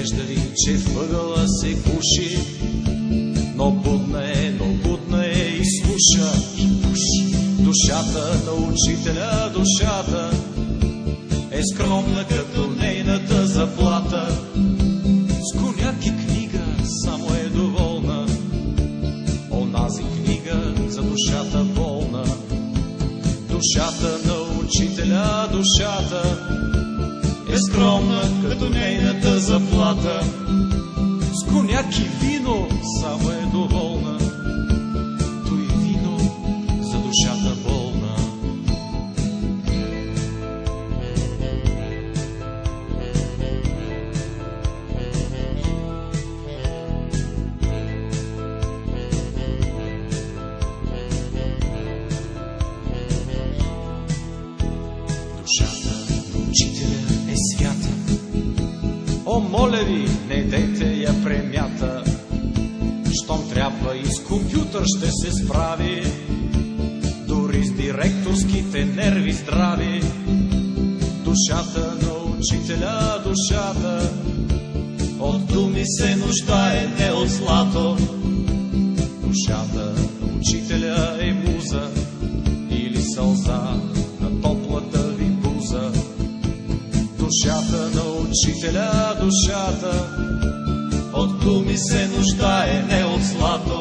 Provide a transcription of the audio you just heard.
Изглеждали, че въгъла се куши, но будна е и слуша. Душата на учителя, душата е скромна като нейната заплата. С коняк и книга само е доволна, онази книга за душата болна. Душата на учителя, душата е скромна като нейната заплата. С коняк и вино само е доволна, то и вино за душата болна. Душата на учителя е свята. О, моля ви, не дейте я премята. Щом трябва и с компютър ще се справи, дори с директорските нерви здрави. Душата на учителя, душата от думи се нуждае, не от злато. Душата на учителя е муза или сълза на топлата ви буза. Душата на учителя, душата от думи се нуждае, не от злато.